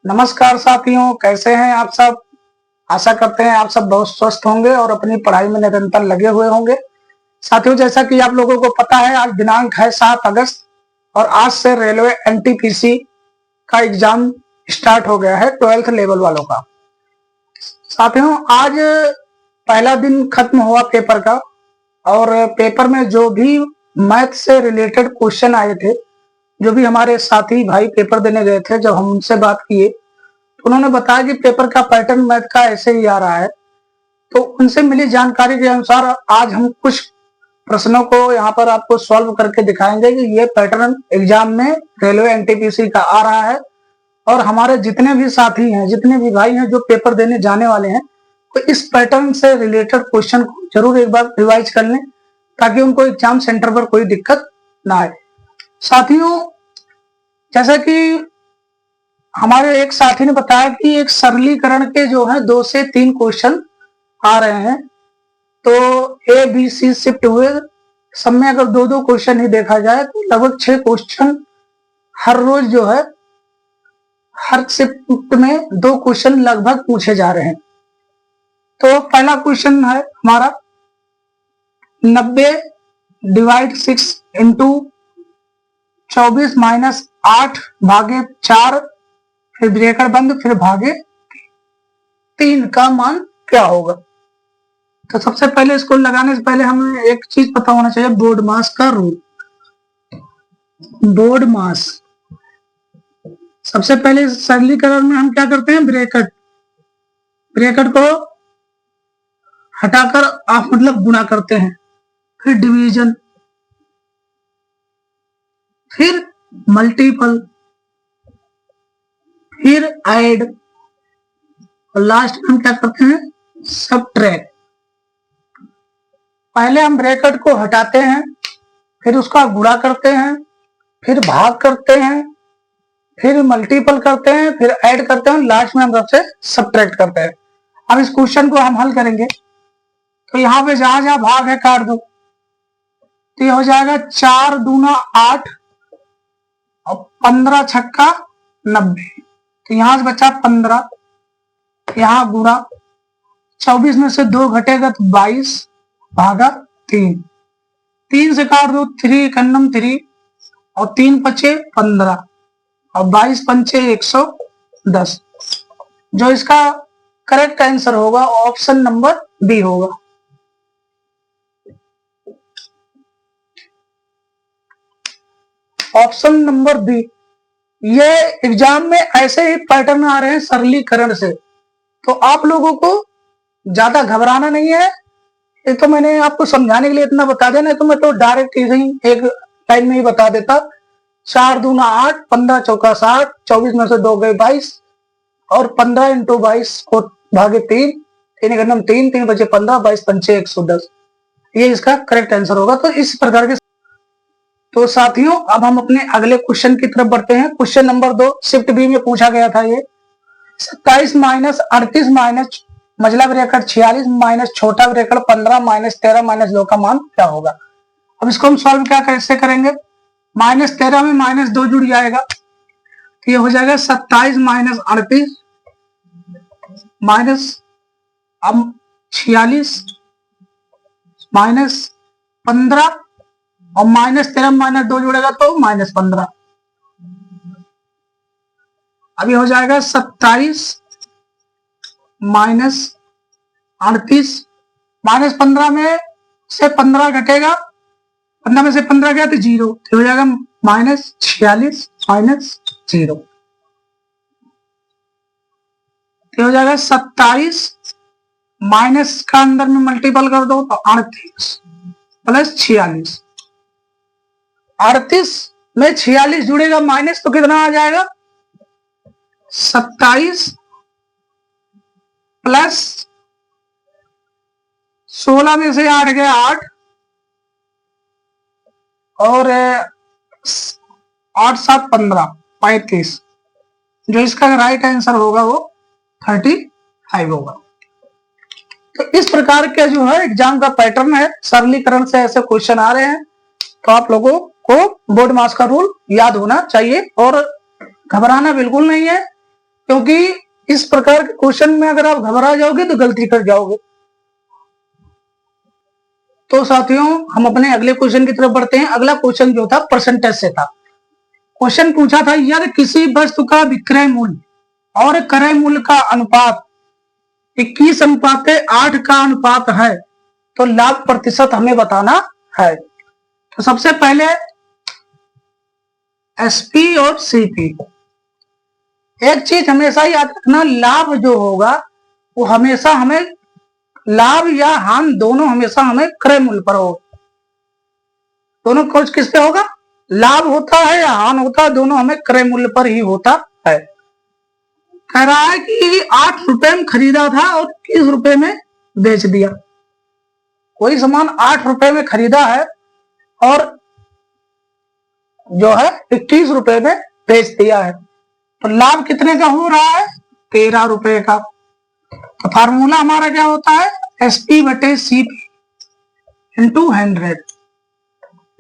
नमस्कार साथियों, कैसे हैं आप सब। आशा करते हैं आप सब बहुत स्वस्थ होंगे और अपनी पढ़ाई में निरंतर लगे हुए होंगे। साथियों, जैसा कि आप लोगों को पता है, आज दिनांक है 7 अगस्त और आज से रेलवे एनटीपीसी का एग्जाम स्टार्ट हो गया है 12th लेवल वालों का। साथियों, आज पहला दिन खत्म हुआ पेपर का और पेपर में जो भी मैथ से रिलेटेड क्वेश्चन आए थे, जो भी हमारे साथी भाई पेपर देने गए थे, जब हम उनसे बात किए तो उन्होंने बताया कि पेपर का पैटर्न मैथ का ऐसे ही आ रहा है। तो उनसे मिली जानकारी के अनुसार आज हम कुछ प्रश्नों को यहाँ पर आपको सॉल्व करके दिखाएंगे कि ये पैटर्न एग्जाम में रेलवे एनटीपीसी का आ रहा है। और हमारे जितने भी साथी हैं, जितने भी भाई हैं जो पेपर देने जाने वाले हैं, तो इस पैटर्न से रिलेटेड क्वेश्चन को जरूर एक बार रिवाइज कर लें ताकि उनको एग्जाम सेंटर पर कोई दिक्कत ना आए। साथियों, जैसा कि हमारे एक साथी ने बताया कि एक सरलीकरण के जो है 2 से 3 क्वेश्चन आ रहे हैं, तो ए बी सी शिफ्ट हुए, सब में अगर 2-2 क्वेश्चन ही देखा जाए तो लगभग 6 क्वेश्चन हर रोज जो है हर शिफ्ट में 2 क्वेश्चन लगभग पूछे जा रहे हैं। तो पहला क्वेश्चन है हमारा 90 डिवाइड 6 इंटू 24 माइनस 8 भागे 4 फिर ब्रैकेट बंद फिर भागे 3 का मान क्या होगा। तो सबसे पहले इसको लगाने से पहले हमें एक चीज पता होना चाहिए, बोर्ड मास का रूल। बोर्ड मास, सबसे पहले सरलीकरण में हम क्या करते हैं, ब्रैकेट को हटाकर आप मतलब गुणा करते हैं, फिर डिवीजन, फिर मल्टीपल, फिर ऐड और लास्ट में हम क्या करते हैं, सबट्रैक्ट। पहले हम ब्रैकेट को हटाते हैं, फिर उसका गुणा करते हैं, फिर भाग करते हैं, फिर मल्टीपल करते हैं, फिर ऐड करते हैं, लास्ट में हम सबसे सबट्रैक्ट करते हैं। अब इस क्वेश्चन को हम हल करेंगे तो यहाँ पे जहां जहां भाग है काट दो, तो ये हो जाएगा 4 दूना 8 और 15 छक्का 90। तो यहां से बचा 15, यहां गुणा 24 में से 2 घटेगा तो 22 भागा 3 से काट दो, 3 कन्नम 3 और 3 पचे 15 और 22 पंचे 110। जो इसका करेक्ट आंसर होगा ऑप्शन नंबर बी होगा। Option number b. ये एग्जाम में ऐसे ही पैटर्न आ रहे हैं सरलीकरण से, तो आप लोगों को ज्यादा घबराना नहीं है। ये तो मैंने आपको समझाने के लिए इतना बता दिया, नहीं तो मैं तो डायरेक्ट ही एक लाइन में ही बता देता। 4 दूना 8, 15 चौका 60, 24 में से 2 गए 22 और 15 इंटू 22 को भागे 3, 3 घनम 3, 3 बचे 15, 22 पंचे 110। ये इसका करेक्ट आंसर होगा। तो इस प्रकार के। तो साथियों, अब हम अपने अगले क्वेश्चन की तरफ बढ़ते हैं। क्वेश्चन नंबर 2 शिफ्ट बी में पूछा गया था। ये 27 माइनस 38 माइनस मझला ब्रैकेट 46 माइनस छोटा ब्रैकेट 15 माइनस 13 माइनस 2 का मान क्या होगा। अब इसको हम सॉल्व क्या कैसे करेंगे, माइनस 13 में माइनस 2 जुड़ जाएगा, तो ये हो जाएगा 27 माइनस 38 माइनस अब 46 माइनस 15 और माइनस 13 माइनस 2 जुड़ेगा तो माइनस 15। अभी हो जाएगा 27 माइनस 38 माइनस 15 में से 15 घटेगा, 15 में से 15 गया तो 0, तो हो जाएगा माइनस 46 माइनस 0, तो हो जाएगा 27 माइनस का अंदर में मल्टीपल कर दो तो 38 प्लस 46। 38 में 46 जुड़ेगा माइनस तो कितना आ जाएगा, 27 प्लस 16 में से 8 गया 8 और 8 7 15 35। जो इसका राइट आंसर होगा वो 35 होगा। तो इस प्रकार के जो है एग्जाम का पैटर्न है, सरलीकरण से ऐसे क्वेश्चन आ रहे हैं। तो आप लोगों को बोर्ड मास का रूल याद होना चाहिए और घबराना बिल्कुल नहीं है, क्योंकि इस प्रकार के क्वेश्चन में अगर आप घबरा जाओगे तो गलती कर जाओगे। तो साथियों हम अपने अगले क्वेश्चन की तरफ बढ़ते हैं। अगला क्वेश्चन जो था परसेंटेज से था। क्वेश्चन पूछा था यदि किसी वस्तु का विक्रय मूल्य और क्रय मूल्य का अनुपात 21:8 का अनुपात है तो लाभ प्रतिशत हमें बताना है। तो सबसे पहले एसपी और सीपी, एक चीज हमेशा याद रखना, लाभ जो होगा वो हमेशा हमें, लाभ या हानि दोनों हमेशा हमें क्रय मूल्य पर होगा। दोनों खोज किस पे होगा? लाभ होता है या हानि होता है, दोनों हमें क्रय मूल्य पर ही होता है। कह रहा है कि 8 रुपए में खरीदा था और 21 रुपए में बेच दिया। कोई सामान 8 रुपए में खरीदा है और जो है 21 रुपए में बेच दिया है, तो लाभ कितने का हो रहा है? 13 रुपए का। तो फार्मूला हमारा क्या होता है? SP/CP into 100।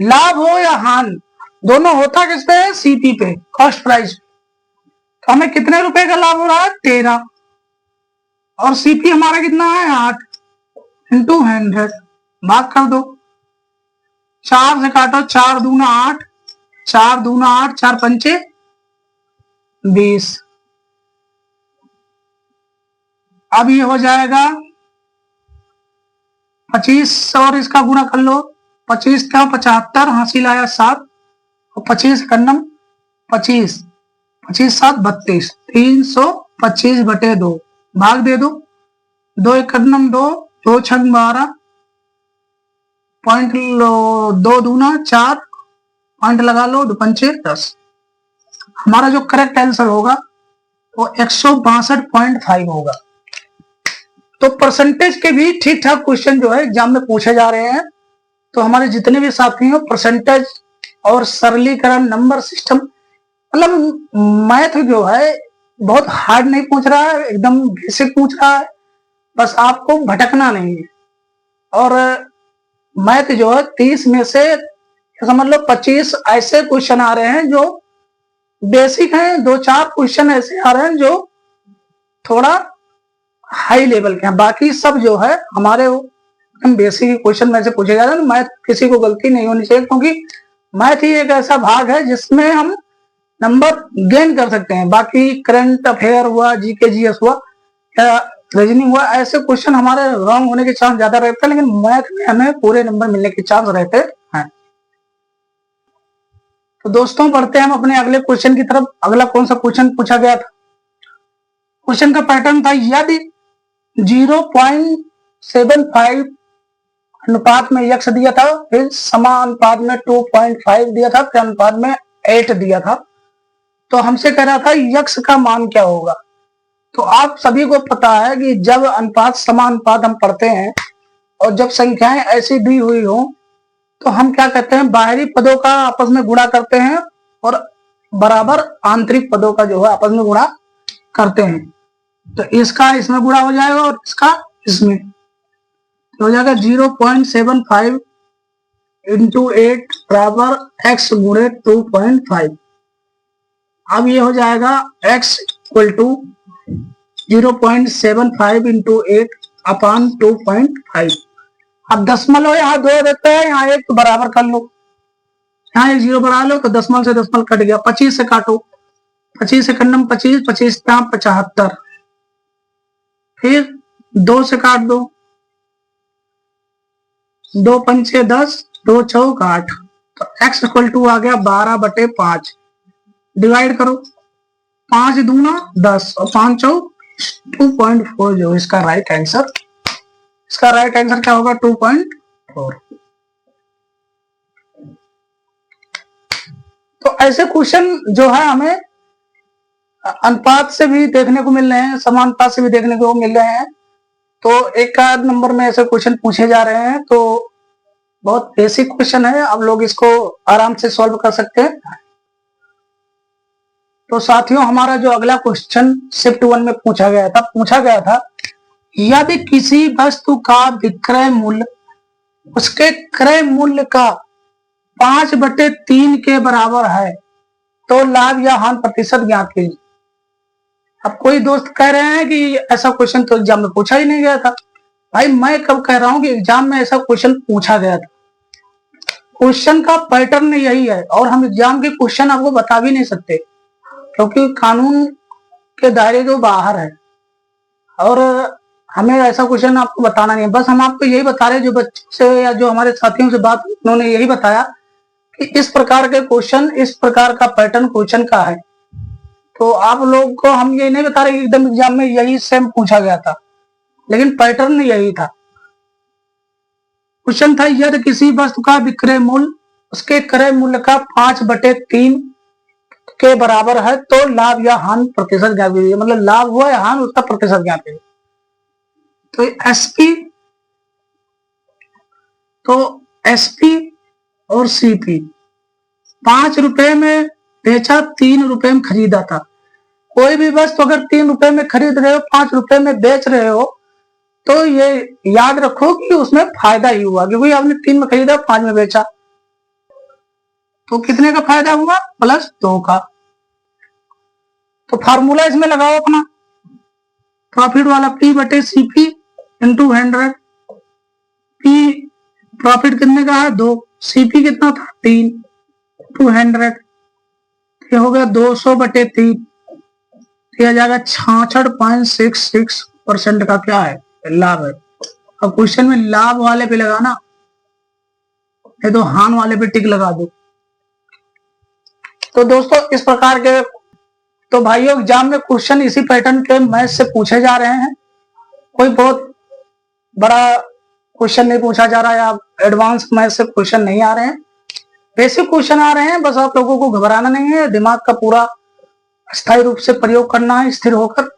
लाभ हो या हानि दोनों होता किस पे है? सीपी पे, कॉस्ट प्राइस। तो हमें कितने रुपए का लाभ हो रहा है? 13। और सीपी हमारा कितना है? 8 इंटू 100 भाग कर दो। 4 से काटो, 4 दूना 8, 4 दूना 8, 4 पंचे 20। अब ये हो जाएगा 25 और इसका गुणा कर लो। 25 का 75, हासिल आया 7 और 25 कन्नम 25, 25 7 32, 325/2 भाग दे दो। 2 कन्नम 2, 2 छंग 12, पॉइंट लो, 2 दूना 4, पॉइंट लगा लो, 2 पंचे 10। हमारा जो करेक्ट आंसर होगा वो 162.5 होगा। तो परसेंटेज के भी ठीक ठाक क्वेश्चन जो है एग्जाम में पूछे जा रहे हैं। तो हमारे जितने भी साथी हैं परसेंटेज और सरलीकरण, नंबर सिस्टम, मतलब मैथ जो है बहुत हार्ड नहीं पूछ रहा है, एकदम बेसिक पूछ रहा है, बस आपको भटकना नहीं है। और मैथ जो है 30 में से समझ लो 25 ऐसे क्वेश्चन आ रहे हैं जो बेसिक हैं, 2-4 क्वेश्चन ऐसे आ रहे हैं जो थोड़ा हाई लेवल के हैं। बाकी सब जो है हमारे बेसिक क्वेश्चन में से पूछे जा रहे हैं। मैथ किसी को गलती नहीं होनी चाहिए, क्योंकि मैथ ही एक ऐसा भाग है जिसमें हम नंबर गेन कर सकते हैं। बाकी करंट अफेयर हुआ, जीके जीएस हुआ या रीजनिंग हुआ, ऐसे क्वेश्चन हमारे रॉन्ग होने के चांस ज्यादा रहते हैं, लेकिन मैथ में हमें पूरे नंबर मिलने के चांस रहते हैं। तो दोस्तों बढ़ते हैं हम अपने अगले क्वेश्चन की तरफ। अगला कौन सा क्वेश्चन पूछा गया था? क्वेश्चन का पैटर्न था यदि 0.75 अनुपात में यक्स दिया था, फिर समानुपात में 2.5 दिया था, फिर अनुपात में 8 दिया था, तो हमसे कह रहा था यक्स का मान क्या होगा। तो आप सभी को पता है कि जब अनुपात समानुपात हम पढ़ते हैं और जब संख्याएं ऐसी दी हुई हो तो हम क्या कहते हैं? बाहरी पदों का आपस में गुणा करते हैं और बराबर आंतरिक पदों का जो है आपस में गुणा करते हैं। तो इसका इसमें गुणा हो जाएगा और इसका इसमें हो जाएगा। 0.75 इंटू 8 बराबर x गुणे 2.5। अब ये हो जाएगा x equal to 0.75 into 8 upon 2.5। अब दशमलव यहाँ 2 देते हैं, यहाँ 1 तो बराबर कर लो, यहाँ 1 0 बढ़ा लो, तो दशमलव से दशमलव कट गया। 25 से काटो, 25 से कन्नम 25, 25 75, फिर 2 से काट दो, 2 पंचे 10, 2 चौक 8, तो x इक्वल टू आ गया 12/5। डिवाइड करो, 5 दूना 10 और 5 चौक 2.4 जो इसका राइट आंसर। इसका राइट आंसर क्या होगा? 2.4। तो ऐसे क्वेश्चन जो है हमें अनुपात से भी देखने को मिल रहे हैं, समानुपात से भी देखने को मिल रहे हैं। तो एक आध नंबर में ऐसे क्वेश्चन पूछे जा रहे हैं, तो बहुत बेसिक क्वेश्चन है, आप लोग इसको आराम से सॉल्व कर सकते हैं। तो साथियों हमारा जो अगला क्वेश्चन शिफ्ट 1 में पूछा गया था यदि किसी वस्तु का विक्रय मूल्य उसके क्रय मूल्य का 5/3 के बराबर है तो लाभ या हानि प्रतिशत ज्ञात कीजिए। अब कोई दोस्त कह रहे हैं कि ऐसा क्वेश्चन तो एग्जाम में पूछा ही नहीं गया था। भाई मैं कब कह रहा हूं कि एग्जाम में ऐसा क्वेश्चन पूछा गया था? क्वेश्चन का पैटर्न यही है और हम एग्जाम के क्वेश्चन आपको बता भी नहीं सकते क्योंकि कानून के दायरे जो बाहर है और हमें ऐसा क्वेश्चन आपको बताना नहीं है। बस हम आपको यही बता रहे हैं, जो बच्चों से या जो हमारे साथियों से बात उन्होंने यही बताया कि इस प्रकार के क्वेश्चन, इस प्रकार का पैटर्न क्वेश्चन का है। तो आप लोग को हम ये नहीं बता रहे कि एकदम एग्जाम में यही सेम पूछा गया था, लेकिन पैटर्न यही था। क्वेश्चन था, यदि किसी वस्तु का विक्रय मूल्य उसके क्रय मूल्य का 5/3 के बराबर है तो लाभ या हानि प्रतिशत ज्ञात कीजिए। मतलब लाभ हुआ या हानि, उसका प्रतिशत ज्ञात कीजिए। तो एसपी और सीपी 5 रुपए में बेचा, 3 रुपए में खरीदा था। कोई भी वस्तु अगर 3 रुपए में खरीद रहे हो, 5 रुपए में बेच रहे हो, तो ये याद रखो कि उसमें फायदा ही हुआ, क्योंकि आपने 3 में खरीदा, 5 में बेचा, तो कितने का फायदा हुआ? +2 का। तो फार्मूला इसमें लगाओ अपना, प्रॉफिट वाला P/CP × 100। P प्रॉफिट कितने का है? 2। CP कितना था? 3 × 100। ये हो गया 200/3। यह जाएगा 66.66% का क्या है? लाभ है। अब क्वेश्चन में लाभ वाले पे लगाना, ये तो हान वाले पे टिक लगा दो। तो दोस्तों इस प्रकार के तो भाइयों एग्जाम में क्वेश्चन इसी पैटर्न के मैथ से पूछे जा रहे हैं। कोई बहुत बड़ा क्वेश्चन नहीं पूछा जा रहा है या एडवांस मैथ से क्वेश्चन नहीं आ रहे हैं, बेसिक क्वेश्चन आ रहे हैं। बस आप लोगों को घबराना नहीं है, दिमाग का पूरा स्थायी रूप से प्रयोग करना है स्थिर होकर।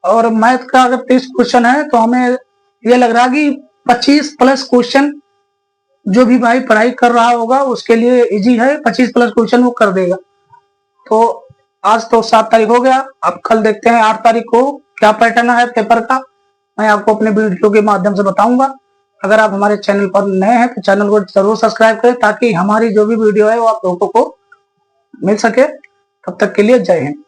और मैथ का अगर 30 क्वेश्चन है तो हमें ये लग रहा है कि 25+ क्वेश्चन जो भी भाई पढ़ाई कर रहा होगा उसके लिए इजी है, 25+ क्वेश्चन वो कर देगा। तो आज तो 7 तारीख हो गया, अब कल देखते हैं 8 तारीख को क्या पैटर्न है पेपर का, मैं आपको अपने वीडियो के माध्यम से बताऊंगा। अगर आप हमारे चैनल पर नए हैं तो चैनल को जरूर सब्सक्राइब करें ताकि हमारी जो भी वीडियो है वो आप लोगों को मिल सके। तब तक के लिए जय हिंद।